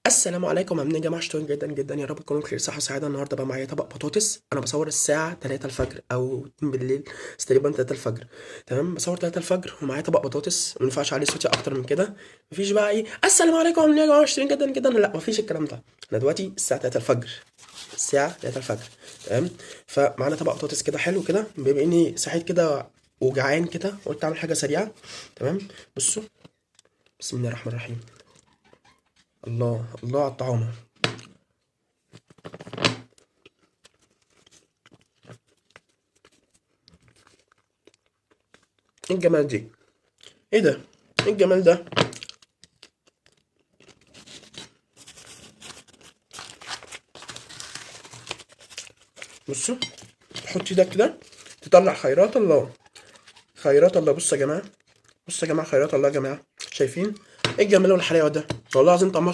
السلام عليكم، عاملين ايه يا جماعه؟ شكرا جدا جدا، يا رب تكونوا بخير، صحه وسعاده. النهارده بقى معايا طبق بطاطس. انا بصور الساعه 3 الفجر او 2 بالليل، بس تقريبا 3 الفجر. تمام، بصور 3 الفجر ومعايا طبق بطاطس، ما ينفعش عليه صوتي اكتر من كده. مفيش بقى ايه السلام عليكم عاملين ايه يا جماعه؟ شكرا جدا جدا، لا مفيش الكلام ده. احنا دلوقتي الساعه 3 الفجر، الساعه 3 الفجر. تمام، فمعانا طبق بطاطس كده حلو كده، بما اني صحيت كده وجعان كده قلت اعمل حاجه سريعه. تمام، بصوا، بسم الله الرحمن الرحيم. الله الله على الطعام. ايه الجمال دي؟ ايه ده؟ ايه الجمال ده؟ بصوا، تحط ايدك كده تطلع خيرات الله، خيرات الله. بصوا يا جماعه، بصوا يا جماعه، خيرات الله يا جماعه. شايفين ايه الجمال والحلاوه ده؟ والله العظيم طعمها